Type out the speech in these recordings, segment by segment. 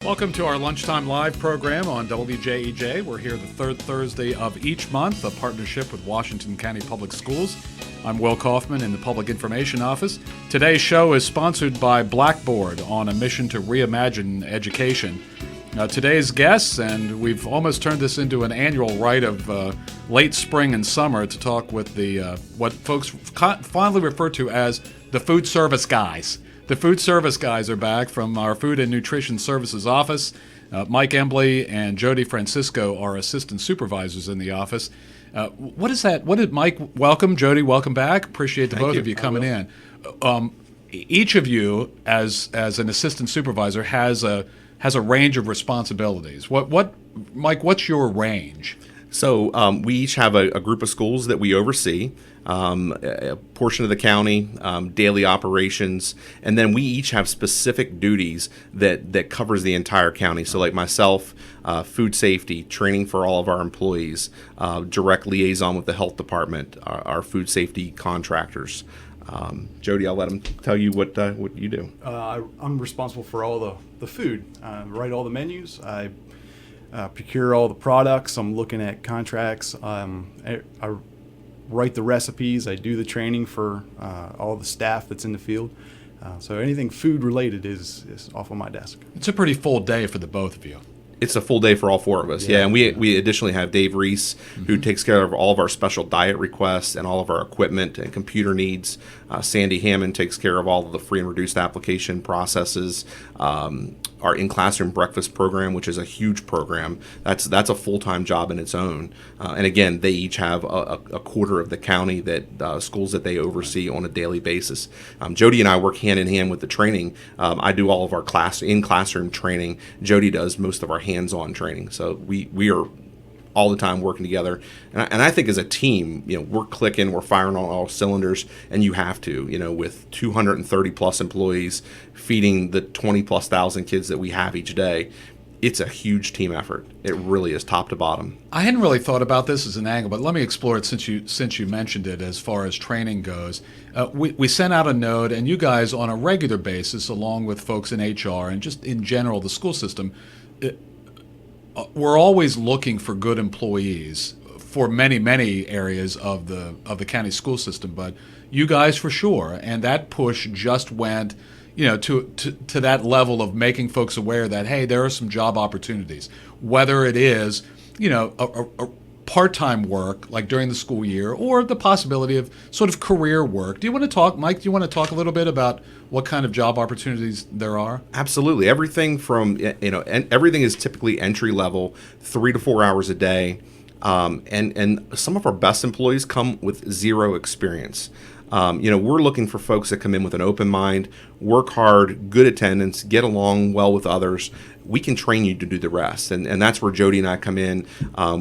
Welcome to our Lunchtime Live program on WJEJ. We're here the third Thursday of each month, a partnership with Washington County Public Schools. I'm Will Kaufman in the Public Information Office. Today's show is sponsored by Blackboard on a mission to reimagine education. Today's guests, and we've almost turned this into an annual rite of late spring and summer to talk with the what folks fondly refer to as the food service guys. The food service guys are back from our Food and Nutrition Services office. Mike Embly and Jody Francisco are assistant supervisors in the office. What is that? What did Mike? Welcome, Jody. Welcome back. Appreciate the both of you coming in. Each of you, as an assistant supervisor, has a range of responsibilities. What, Mike? What's your range? So we each have a group of schools that we oversee, a portion of the county, daily operations, and then we each have specific duties that covers the entire county. So like myself, food safety, training for all of our employees, direct liaison with the health department, our food safety contractors. Jody, I'll let him tell you what you do. I'm responsible for all the food, write all the menus. I procure all the products. I'm looking at contracts. I write the recipes. I do the training for all the staff that's in the field. So anything food related is off of my desk. It's a pretty full day for the both of you. It's a full day for all four of us. Yeah, and we additionally have Dave Reese, who takes care of all of our special diet requests and all of our equipment and computer needs. Sandy Hammond takes care of all of the free and reduced application processes. Our in-classroom breakfast program, which is a huge program, that's a full-time job in its own. And again, they each have a quarter of the county that schools that they oversee on a daily basis. Jody and I work hand in hand with the training. I do all of our in-classroom training. Jody does most of our hands-on training. So we are all the time working together, and I think as a team, we're clicking, we're firing on all cylinders, and you have to, with 230 plus employees feeding the 20 plus thousand kids that we have each day. It's a huge team effort. It really is, top to bottom. I hadn't really thought about this as an angle, but let me explore it since you mentioned it. As far as training goes, we sent out a note, and you guys on a regular basis, along with folks in HR and just in general the school system, we're always looking for good employees for many areas of the county school system, but you guys for sure. And that push just went, to that level of making folks aware that, hey, there are some job opportunities, whether it is, a part-time work like during the school year, or the possibility of sort of career work. Do you want to talk, Mike? Do you want to talk a little bit about what kind of job opportunities there are? Absolutely. Everything from, everything is typically entry level, 3 to 4 hours a day. And some of our best employees come with zero experience. We're looking for folks that come in with an open mind, work hard, good attendance, get along well with others. We can train you to do the rest. And that's where Jody and I come in.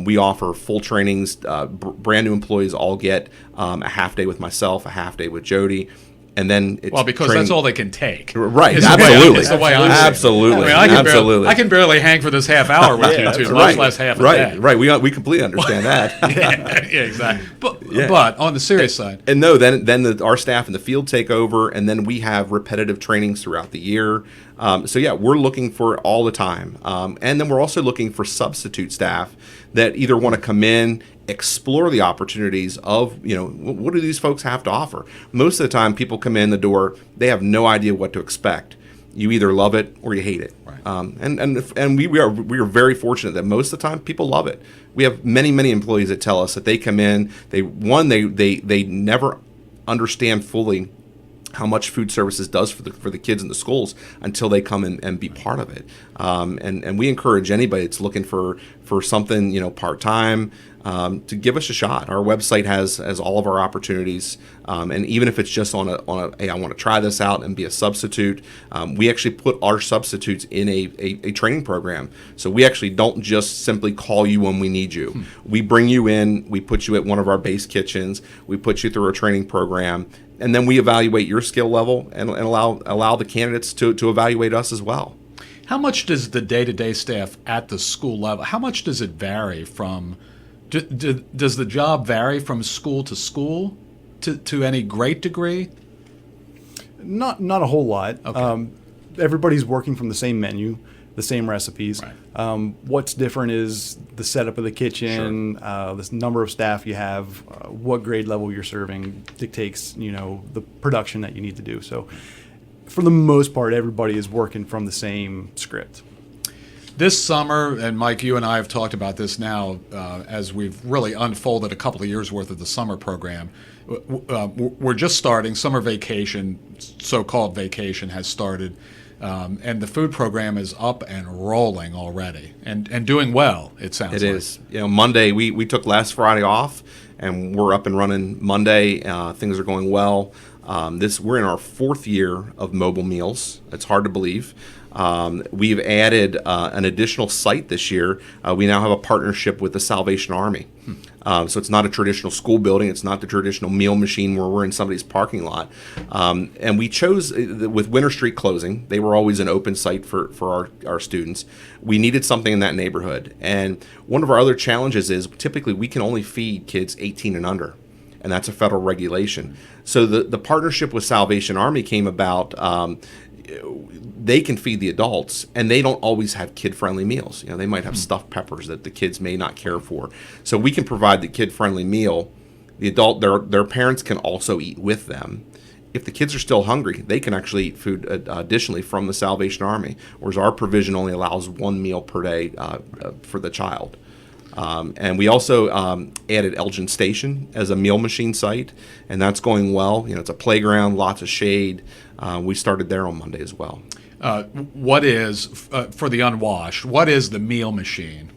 We offer full trainings. Brand new employees all get a half day with myself, a half day with Jody. And then it's because that's all they can take. Right, absolutely. Absolutely. I can barely hang for this half hour with you two, much less half a day. Right, we completely understand that. yeah, exactly. But on the serious side. And no, then our staff in the field take over, and then we have repetitive trainings throughout the year. We're looking for all the time. And then we're also looking for substitute staff that either want to come in, explore the opportunities of, what do these folks have to offer? Most of the time, people come in the door, they have no idea what to expect. You either love it or you hate it. Right. And we are very fortunate that most of the time people love it. We have many employees that tell us that they come in, they never understand fully how much food services does for the kids in the schools until they come and be part of it. And we encourage anybody that's looking for something, part-time, to give us a shot. Our website has all of our opportunities, and even if it's just on a hey, I want to try this out and be a substitute, we actually put our substitutes in a training program. So we actually don't just simply call you when we need you. We bring you in, we put you at one of our base kitchens, we put you through a training program, and then we evaluate your skill level and allow the candidates to evaluate us as well. How much does the day-to-day staff at the school level, how much does it vary from, does the job vary from school to to any great degree? Not a whole lot. Okay. Everybody's working from the same menu. the same recipes. Right. What's different is the setup of the kitchen, the number of staff you have, what grade level you're serving dictates, the production that you need to do. So for the most part, everybody is working from the same script. This summer, and Mike, you and I have talked about this now as we've really unfolded a couple of years worth of the summer program. We're just starting. Summer vacation, so-called vacation, has started. And the food program is up and rolling already and doing well, it sounds like. It is. Monday, we took last Friday off, and we're up and running Monday. Things are going well. We're in our 4th year of mobile meals. It's hard to believe. We've added an additional site this year. We now have a partnership with the Salvation Army. So it's not a traditional school building. It's not the traditional meal machine where we're in somebody's parking lot. And we chose, with Winter Street closing, they were always an open site for our students. We needed something in that neighborhood. And one of our other challenges is typically we can only feed kids 18 and under. And that's a federal regulation. So the partnership with Salvation Army came about. They can feed the adults, and they don't always have kid-friendly meals. They might have stuffed peppers that the kids may not care for. So we can provide the kid-friendly meal. The adult, their parents can also eat with them. If the kids are still hungry, they can actually eat food additionally from the Salvation Army, whereas our provision only allows 1 meal per day for the child. And we also added Elgin Station as a meal machine site, and that's going well. It's a playground, lots of shade. We started there on Monday as well. What is, for the unwashed, what is the meal machine?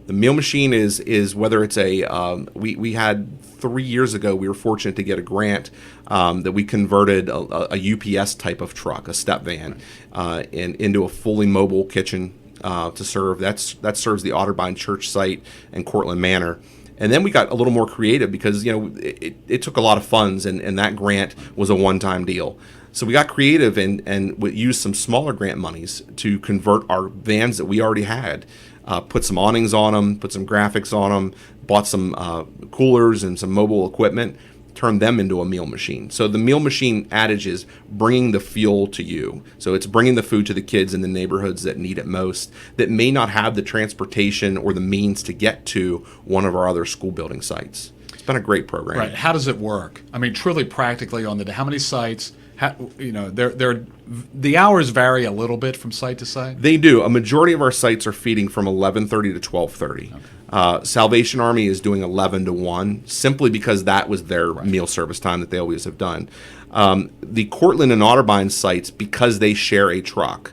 The meal machine is whether it's we had 3 years ago, we were fortunate to get a grant that we converted a UPS type of truck, a step van, into a fully mobile kitchen to serve. That serves the Otterbein Church site and Cortland Manor. And then we got a little more creative because it took a lot of funds, and that grant was a one-time deal. So we got creative and we used some smaller grant monies to convert our vans that we already had, put some awnings on them, put some graphics on them, bought some coolers and some mobile equipment, turned them into a meal machine. So the meal machine adage is bringing the fuel to you. So it's bringing the food to the kids in the neighborhoods that need it most, that may not have the transportation or the means to get to one of our other school building sites. It's been a great program. Right. How does it work? I mean, truly practically on the day, how many sites? The hours vary a little bit from site to site? They do. A majority of our sites are feeding from 11:30 to 12:30. Okay. Salvation Army is doing 11 to 1, simply because that was their meal service time that they always have done. The Cortland and Otterbein sites, because they share a truck,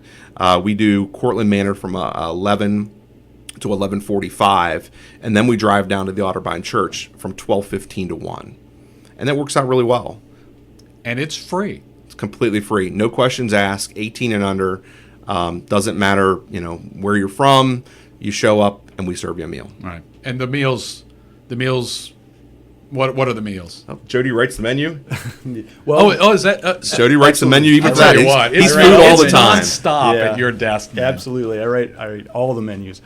we do Cortland Manor from 11 to 11:45, and then we drive down to the Otterbein Church from 12:15 to 1. And that works out really well. And it's free. Completely free, no questions asked, 18 and under. Doesn't matter, where you're from. You show up and we serve you a meal. Right. And the meals. What are the meals? Oh, Jody writes the menu. Well, is that Jody writes the menu even for I that? tell you what, He's it's food all the time. Nonstop at your desk. Man. Absolutely, I write all the menus.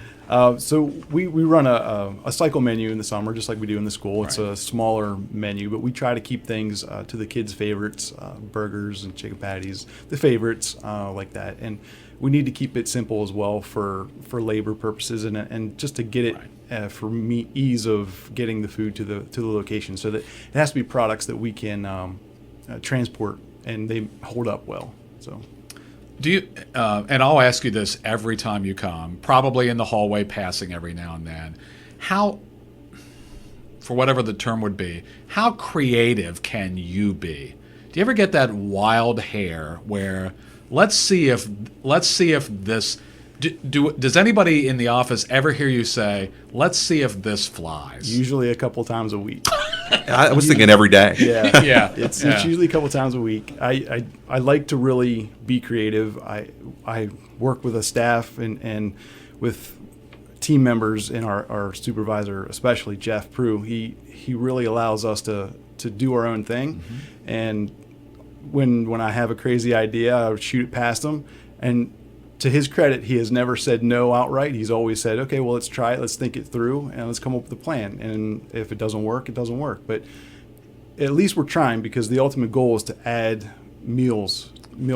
So we run a cycle menu in the summer, just like we do in the school. It's a smaller menu, but we try to keep things to the kids' favorites, burgers and chicken patties, the favorites like that. And we need to keep it simple as well for labor purposes and just to get it for me ease of getting the food to the location. So that it has to be products that we can transport and they hold up well. So. Do you? And I'll ask you this every time you come, probably in the hallway, passing every now and then. How, for whatever the term would be, how creative can you be? Do you ever get that wild hair where let's see if this. Does anybody in the office ever hear you say, "Let's see if this flies"? Usually a couple times a week. I was thinking every day. Yeah. It's usually a couple times a week. I like to really be creative. I work with a staff and with team members and our supervisor, especially Jeff Prue. He really allows us to do our own thing. Mm-hmm. And when I have a crazy idea, I would shoot it past him. And to his credit, he has never said no outright. He's always said, okay, well, let's try it. Let's think it through and let's come up with a plan. And if it doesn't work, it doesn't work. But at least we're trying, because the ultimate goal is to add meal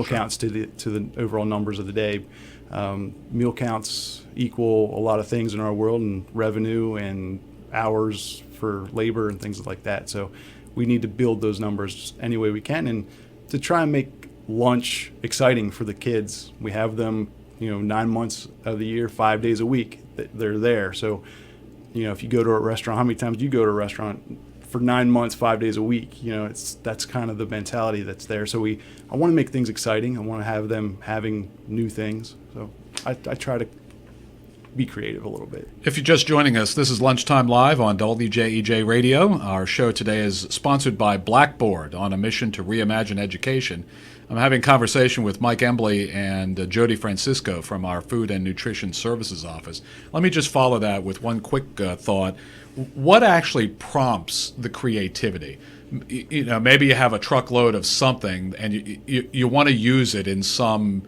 counts to the overall numbers of the day. Meal counts equal a lot of things in our world, and revenue and hours for labor and things like that. So we need to build those numbers any way we can, and to try and make lunch exciting for the kids. We have them, 9 months of the year, 5 days a week. They're there. So, if you go to a restaurant, how many times do you go to a restaurant for 9 months, 5 days a week? That's kind of the mentality that's there. So I want to make things exciting. I want to have them having new things. So I try to be creative a little bit. If you're just joining us, this is Lunchtime Live on WJEJ Radio. Our show today is sponsored by Blackboard, on a mission to reimagine education. I'm having a conversation with Mike Embly and Jody Francisco from our Food and Nutrition Services Office. Let me just follow that with one quick thought. What actually prompts the creativity? Maybe you have a truckload of something and you want to use it in some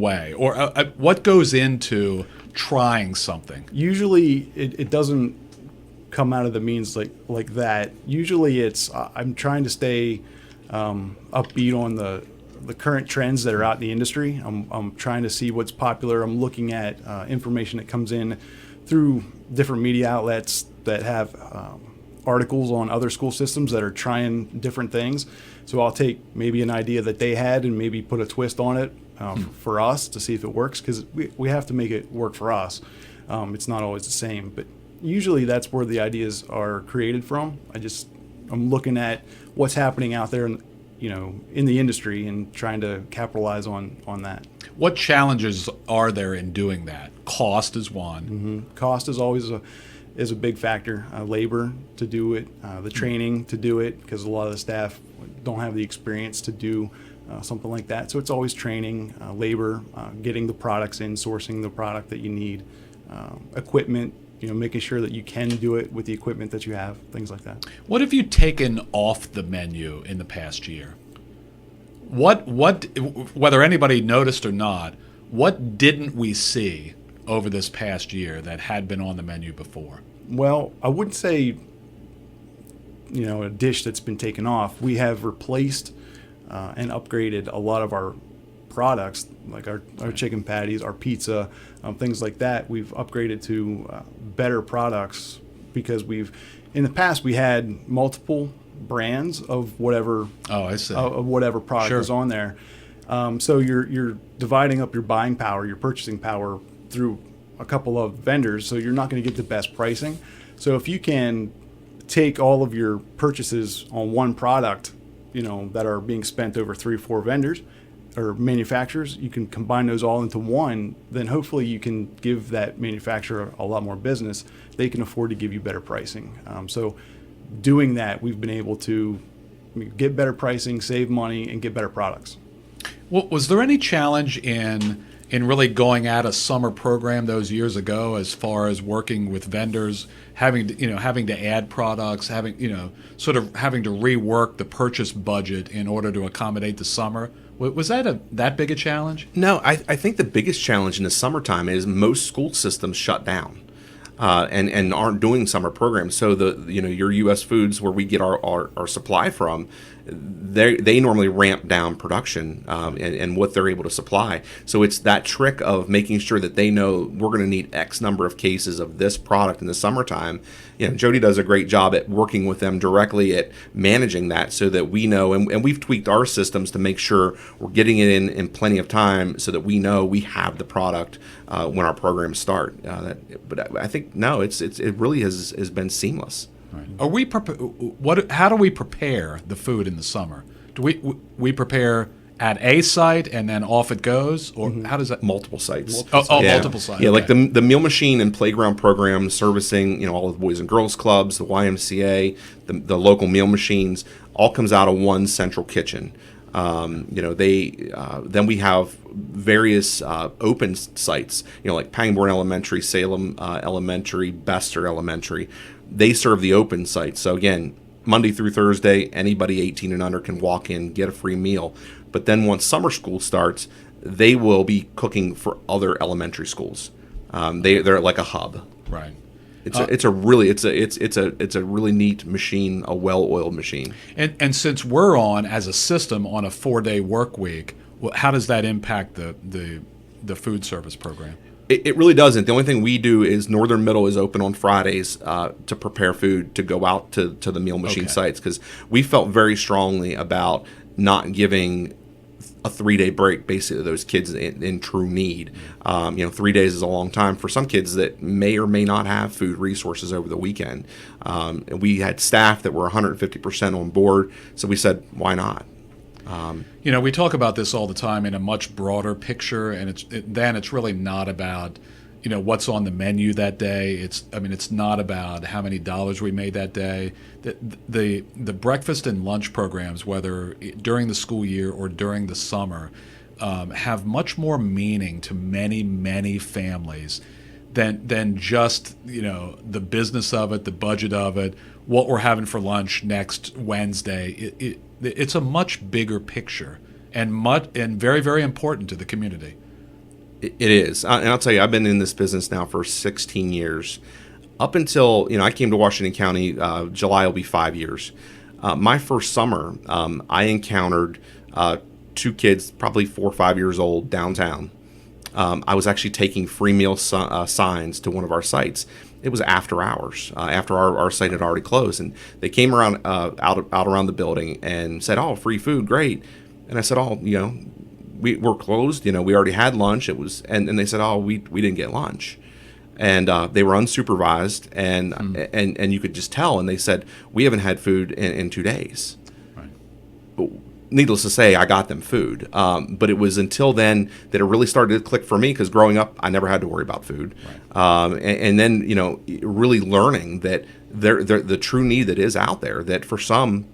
way, or what goes into trying something? Usually it doesn't come out of the means like that. Usually it's I'm trying to stay upbeat on the current trends that are out in the industry. I'm trying to see what's popular. I'm looking at information that comes in through different media outlets that have articles on other school systems that are trying different things. So I'll take maybe an idea that they had and maybe put a twist on it for us to see if it works, because we have to make it work for us. It's not always the same, but usually that's where the ideas are created from. I'm looking at what's happening out there, in the industry, and trying to capitalize on that. What challenges are there in doing that? Cost is one. Mm-hmm. Cost is always a big factor. Labor to do it, the training to do it, because a lot of the staff don't have the experience to do something like that. So it's always training, labor, getting the products in, sourcing the product that you need, equipment, making sure that you can do it with the equipment that you have, things like that. What have you taken off the menu in the past year? What whether anybody noticed or not, what didn't we see over this past year that had been on the menu before? Well, I wouldn't say, a dish that's been taken off. We have replaced and upgraded a lot of our products, like our chicken patties, our pizza, things like that. We've upgraded to better products, because in the past we had multiple brands of whatever of whatever product Sure. was on there. So you're dividing up your buying power, your purchasing power, through a couple of vendors, so you're not going to get the best pricing. So if you can take all of your purchases on one product, that are being spent over 3 or 4 vendors or manufacturers, you can combine those all into one, then hopefully you can give that manufacturer a lot more business. They can afford to give you better pricing. So doing that, we've been able to get better pricing, save money, and get better products. Well, was there any challenge in really going at a summer program those years ago, as far as working with vendors, having to add products, having to rework the purchase budget in order to accommodate the summer? Was that big a challenge? No, I think the biggest challenge in the summertime is most school systems shut down and aren't doing summer programs. So your U.S. Foods, where we get our supply from, they normally ramp down production and what they're able to supply. So it's that trick of making sure that they know we're going to need X number of cases of this product in the summertime. Jody does a great job at working with them directly at managing that, so that we know, and we've tweaked our systems to make sure we're getting it in plenty of time, so that we know we have the product when our programs start. But I think it really has been seamless. Right. Are we how do we prepare the food in the summer? Do we prepare at a site and then off it goes, or how does that? Multiple sites. Multiple sites. Yeah, okay. like the meal machine and playground program servicing all of the Boys and Girls Clubs, the YMCA, the local meal machines, all comes out of one central kitchen. Then we have various open sites, like Pangborn Elementary, Salem Elementary, Bester Elementary. They serve the open sites. So again, Monday through Thursday, anybody 18 and under can walk in, get a free meal. But then once summer school starts, they will be cooking for other elementary schools. They're like a hub. Right. It's a really neat machine, a well-oiled machine. And since we're on as a system on a 4-day work week, how does that impact the the food service program. It really doesn't. The only thing we do is Northern Middle is open on Fridays to prepare food to go out to the meal machine sites, because we felt very strongly about not giving a 3-day break basically to those kids in true need. 3 days is a long time for some kids that may or may not have food resources over the weekend. And we had staff that were 150% on board, so we said, why not? We talk about this all the time in a much broader picture, and it's really not about, what's on the menu that day. It's not about how many dollars we made that day. The breakfast and lunch programs, whether during the school year or during the summer, have much more meaning to many, many families than just, the business of it, the budget of it, what we're having for lunch next Wednesday. It's a much bigger picture and very, very important to the community. It is. And I'll tell you, I've been in this business now for 16 years. Up until, I came to Washington County, July will be 5 years. My first summer, I encountered 2 kids, probably 4 or 5 years old, downtown. I was actually taking free meal signs to one of our sites. It was after hours, after our site had already closed, and they came around out around the building and said, "Oh, free food, great!" And I said, "Oh, we're closed. We already had lunch. It was," and they said, "Oh, we didn't get lunch," and they were unsupervised, and you could just tell. And they said, "We haven't had food in 2 days." Right. Needless to say, I got them food, but it was until then that it really started to click for me, because growing up, I never had to worry about food. Right. And then, really learning that the true need that is out there, that for some,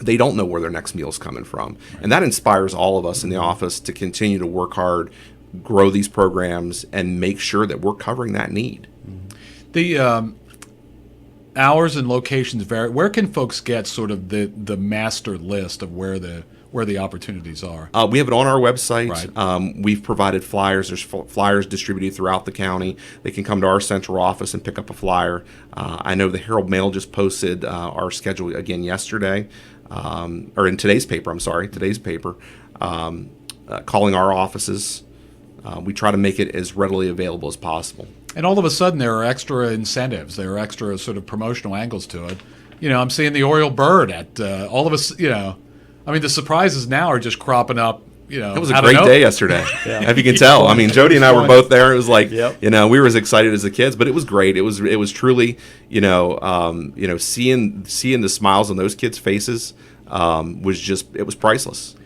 they don't know where their next meal is coming from. Right. And that inspires all of us in the office to continue to work hard, grow these programs, and make sure that we're covering that need. The hours and locations vary. Where can folks get sort of the master list of where the opportunities are? We have it on our website. Right. We've provided flyers. There's flyers distributed throughout the county. They can come to our central office and pick up a flyer. I know the Herald Mail just posted our schedule again yesterday, or in today's paper, calling our offices. We try to make it as readily available as possible. And all of a sudden, there are extra incentives. There are extra sort of promotional angles to it. I'm seeing the Oriole Bird at all of us. The surprises now are just cropping up. It was a great day yesterday, if you can tell. Jody and I were both there. It was like, we were as excited as the kids, but it was great. It was truly, seeing the smiles on those kids' faces it was priceless.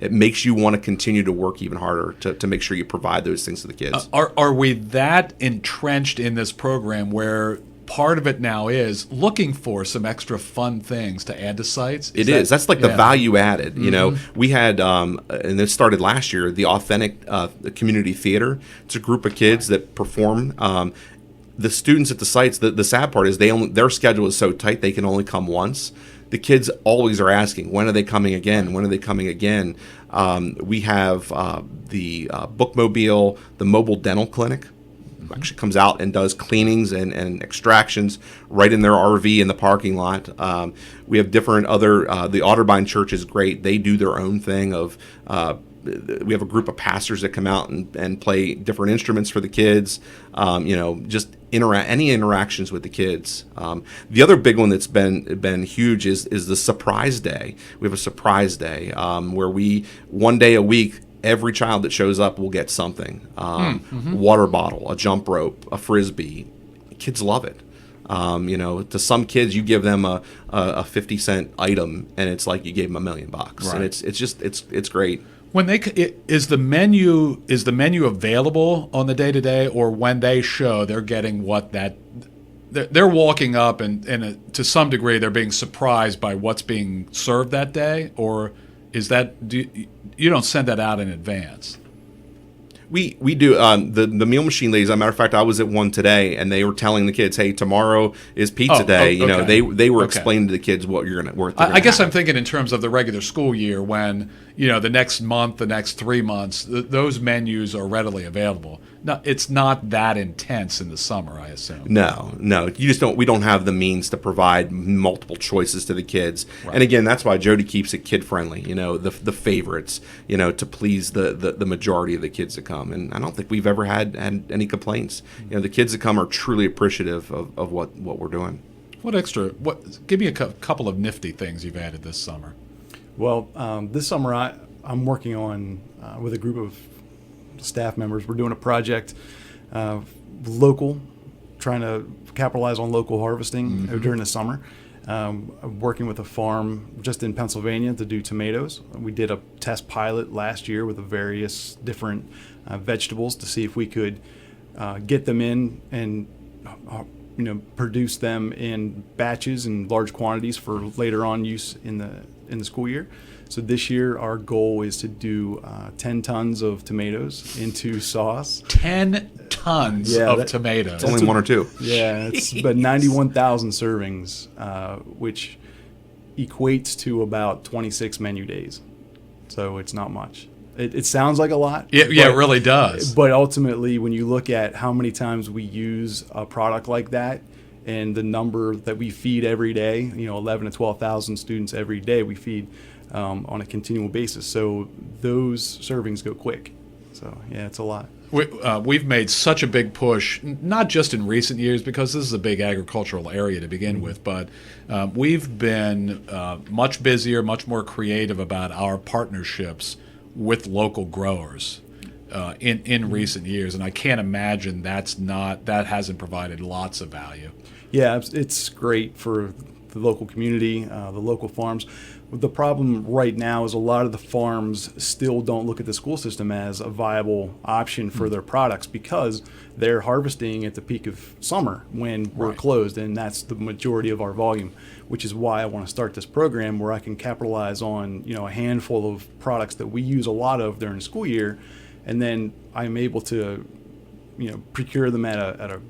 It makes you want to continue to work even harder to make sure you provide those things to the kids. Are we that entrenched in this program where part of it now is looking for some extra fun things to add to sites? That's like the value added. We had, and this started last year, the Authentic Community Theater. It's a group of kids that perform. The students at the sites, the sad part is their schedule is so tight they can only come once. The kids always are asking, when are they coming again? When are they coming again? We have the bookmobile, the mobile dental clinic. Actually comes out and does cleanings and extractions right in their RV in the parking lot. We have different other, the Otterbein Church is great. They do their own thing of, we have a group of pastors that come out and play different instruments for the kids, just any interactions with the kids. The other big one that's been huge is the surprise day. We have a surprise day where one day a week, every child that shows up will get something. Water bottle, a jump rope, a Frisbee. Kids love it. To some kids, you give them a 50-cent item, and it's like you gave them $1 million. Right. And it's great. When is the menu available on the day-to-day, or when they show, they're getting they're walking up and to some degree they're being surprised by what's being served that day, or is that you don't send that out in advance? We do. The meal machine ladies, as a matter of fact, I was at one today, and they were telling the kids, "Hey, tomorrow is pizza day." Okay. They were explaining to the kids what you're gonna. I guess I'm thinking in terms of the regular school year, when the next month, the next 3 months, those menus are readily available. No, it's not that intense in the summer, I assume. No, you just don't. We don't have the means to provide multiple choices to the kids. Right. And again, that's why Jody keeps it kid friendly. The favorites. To please the majority of the kids that come. And I don't think we've ever had any complaints. The kids that come are truly appreciative of what we're doing. Give me a couple of nifty things you've added this summer. Well, this summer I'm working on with a group of staff members. We're doing a project local, trying to capitalize on local harvesting during the summer. I'm working with a farm just in Pennsylvania to do tomatoes. We did a test pilot last year with various different vegetables to see if we could get them in and produce them in batches and large quantities for later on use in the school year. So this year our goal is to do 10 tons of tomatoes into sauce. 10 tons of tomatoes. It's only one or two. Yeah, it's about 91,000 servings, which equates to about 26 menu days. So it's not much. It sounds like a lot. Yeah, it really does. But ultimately, when you look at how many times we use a product like that and the number that we feed every day, 11 to 12,000 students every day we feed on a continual basis. So those servings go quick. So, yeah, it's a lot. We've made such a big push, not just in recent years, because this is a big agricultural area to begin with, but we've been much busier, much more creative about our partnerships with local growers in recent years, and I can't imagine that hasn't provided lots of value. Yeah, it's great for the local community, the local farms. The problem right now is a lot of the farms still don't look at the school system as a viable option for their products because they're harvesting at the peak of summer when we're closed, and that's the majority of our volume, which is why I want to start this program where I can capitalize on a handful of products that we use a lot of during the school year, and then I'm able to procure them at a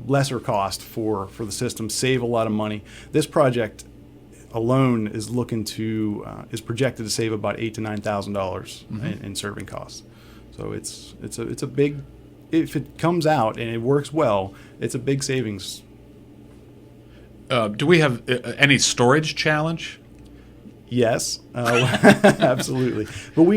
lesser cost for the system, save a lot of money. This project alone is is projected to save about $8,000 to $9,000 in serving costs. So it's a big, if it comes out and it works well, it's a big savings. Do we have any storage challenge? Yes, absolutely. But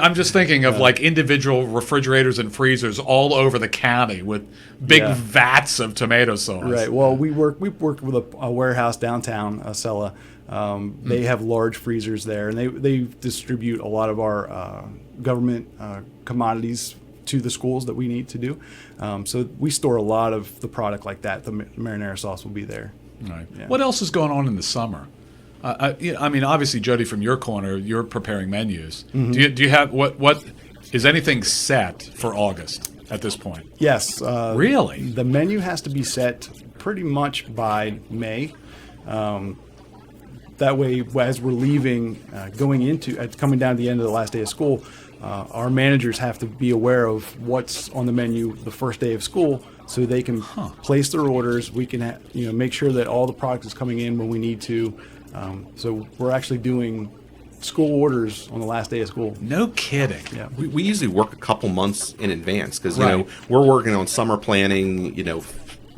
I'm just thinking of like individual refrigerators and freezers all over the county with big vats of tomato sauce. Right. Well, we've worked with a warehouse downtown, Acela. They have large freezers there, and they distribute a lot of our government commodities to the schools that we need to do. So we store a lot of the product like that. The marinara sauce will be there. Right. Yeah. What else is going on in the summer? I mean, obviously, Jody, from your corner, you're preparing menus. Do you have what is anything set for August at this point? Yes. Really? The menu has to be set pretty much by May. That way, as we're leaving, coming down to the end of the last day of school, our managers have to be aware of what's on the menu the first day of school, so they can place their orders. We can make sure that all the product is coming in when we need to. So we're actually doing school orders on the last day of school. No kidding. Yeah. We usually work a couple months in advance because we're working on summer planning.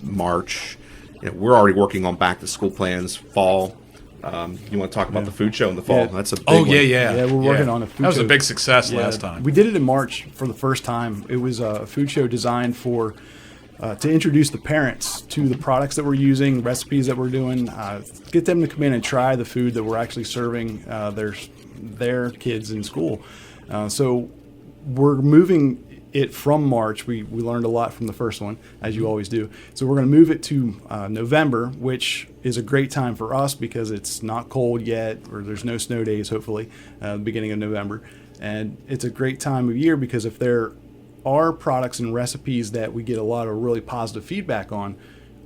March. We're already working on back to school plans. Fall. You want to talk about the food show in the fall? Yeah. That's a big one. Yeah, we're working on a food show. That was a big success last time. We did it in March for the first time. It was a food show designed for to introduce the parents to the products that we're using, recipes that we're doing, get them to come in and try the food that we're actually serving their kids in school. So we're moving it from March. We learned a lot from the first one, as you always do. So we're going to move it to November, which is a great time for us because it's not cold yet, or there's no snow days, hopefully, the beginning of November. And it's a great time of year because if there are products and recipes that we get a lot of really positive feedback on,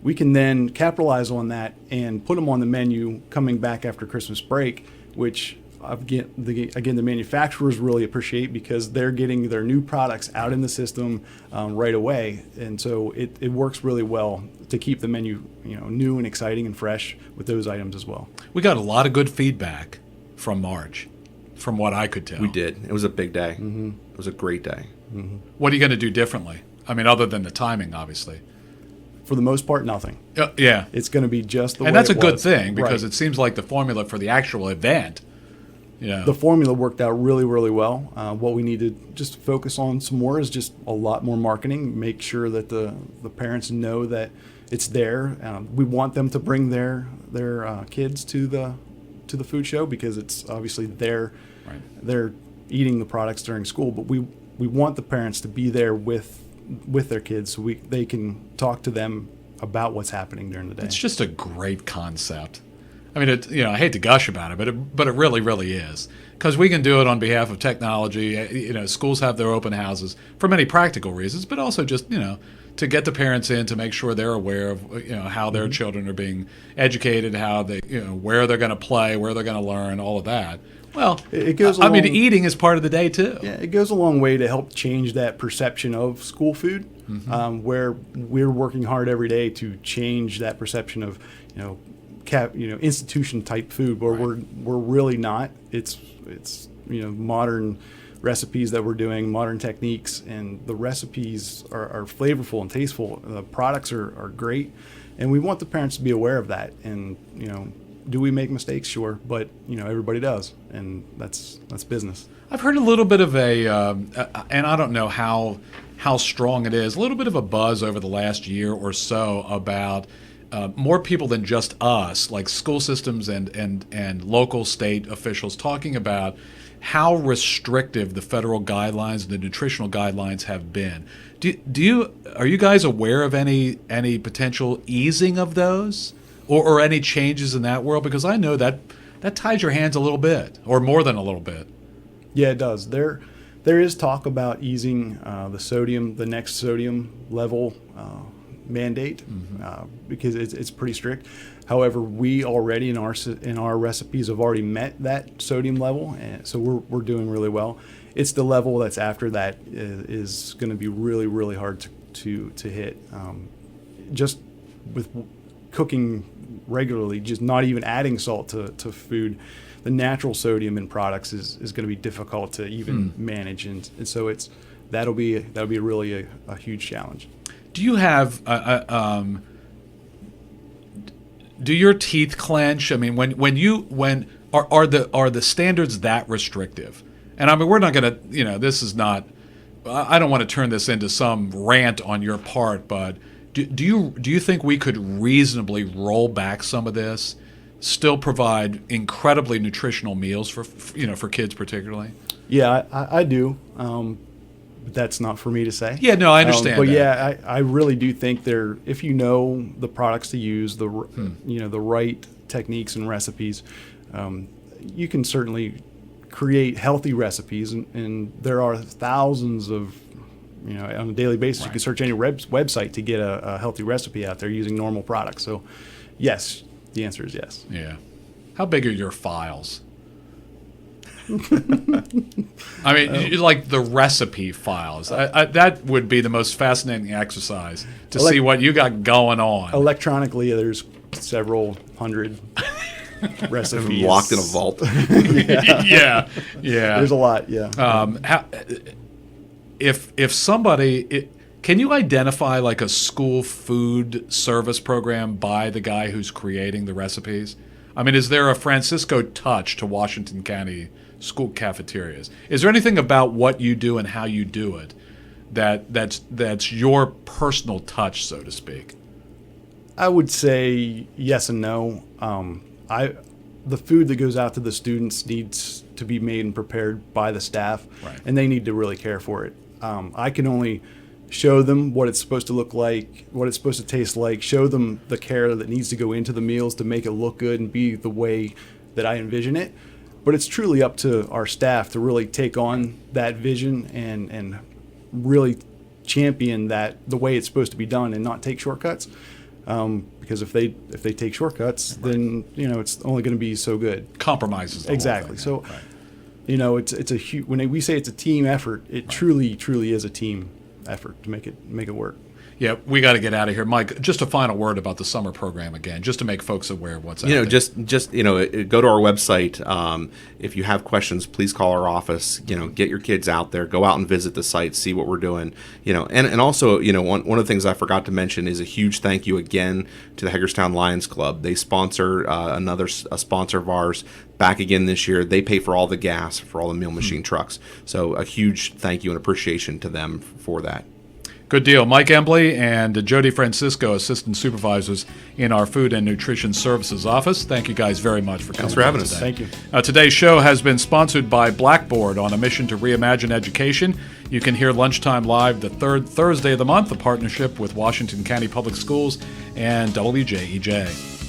we can then capitalize on that and put them on the menu coming back after Christmas break, which again the manufacturers really appreciate because they're getting their new products out in the system right away, and so it works really well to keep the menu new and exciting and fresh with those items as well. We got a lot of good feedback from March. from what I could tell. We did. It was a big day. It was a great day. What are you going to do differently? I mean, other than the timing, obviously. For the most part, nothing. Yeah. It's going to be just the way And that's a it good was. thing, because Right. it seems like the formula for the actual event, The formula worked out really, really well. What we need to just focus on some more is just a lot more marketing. Make sure that the parents know that it's there. We want them to bring their kids to the food show, because it's obviously they're eating the products during school. But we want the parents to be there with their kids, so they can talk to them about what's happening during the day. It's just a great concept. I mean, I hate to gush about it, but it really, really is. Because we can do it on behalf of technology. Schools have their open houses for many practical reasons, but also just, to get the parents in, to make sure they're aware of, how their children are being educated, how they, where they're going to play, where they're going to learn, all of that. Well, it goes I mean, along- eating is part of the day too. Yeah, it goes a long way to help change that perception of school food, where we're working hard every day to change that perception of, institution type food, where we're really not. It's modern recipes that we're doing, modern techniques, and the recipes are flavorful and tasteful. The products are great, and we want the parents to be aware of that. And do we make mistakes? Sure, but everybody does, and that's business. I've heard a little bit of and I don't know how strong it is, a little bit of a buzz over the last year or so about more people than just us, like school systems and local state officials, talking about how restrictive the federal guidelines and the nutritional guidelines have been. Are you guys aware of any potential easing of those, or any changes in that world? Because I know that ties your hands a little bit, or more than a little bit. Yeah, it does. There is talk about easing the next sodium level mandate, because it's pretty strict. However, we already in our recipes have already met that sodium level, and so we're doing really well. It's the level that's after that is going to be really, really hard to hit. Just with cooking regularly, just not even adding salt to food, the natural sodium in products is going to be difficult to even manage, and so that'll be really a huge challenge. Do you have do your teeth clench? I mean, when are the standards that restrictive? And I mean, we're not going to, this is not. I don't want to turn this into some rant on your part, but do you think we could reasonably roll back some of this, still provide incredibly nutritional meals for kids particularly? Yeah, I do. But that's not for me to say. Yeah, no, I understand. But that. yeah, I really do think if you know the products to use, the right techniques and recipes, you can certainly create healthy recipes, and there are thousands of, on a daily basis, you can search any website to get a healthy recipe out there using normal products. So, yes, the answer is yes. Yeah. How big are your files? I mean, like the recipe files. That would be the most fascinating exercise to see what you got going on. Electronically, there's several hundred recipes Locked in a vault. Yeah. There's a lot. Yeah. If somebody, can you identify like a school food service program by the guy who's creating the recipes? I mean, is there a Francisco touch to Washington County school cafeterias? Is there anything about what you do and how you do it that's your personal touch, so to speak? I would say yes and no. The food that goes out to the students needs to be made and prepared by the staff, and they need to really care for it. I can only show them what it's supposed to look like, what it's supposed to taste like, show them the care that needs to go into the meals to make it look good and be the way that I envision it. But it's truly up to our staff to really take on that vision and really champion that the way it's supposed to be done, and not take shortcuts. Because if they take shortcuts, then it's only going to be so good. Compromises. The Exactly. whole thing. So, it's a when we say it's a team effort, it truly is a team effort to make it work. Yeah, we got to get out of here, Mike. Just a final word about the summer program again, just to make folks aware of what's out there. Just go to our website. If you have questions, please call our office. Get your kids out there, go out and visit the site, see what we're doing. And also, one of the things I forgot to mention is a huge thank you again to the Hagerstown Lions Club. They sponsor a sponsor of ours back again this year. They pay for all the gas for all the meal machine trucks. So a huge thank you and appreciation to them for that. Good deal. Mike Embly and Jody Francisco, assistant supervisors in our Food and Nutrition Services office. Thank you guys very much for coming. Thanks for having us. Thank you. Today's show has been sponsored by Blackboard, on a mission to reimagine education. You can hear Lunchtime live the third Thursday of the month, a partnership with Washington County Public Schools and WJEJ.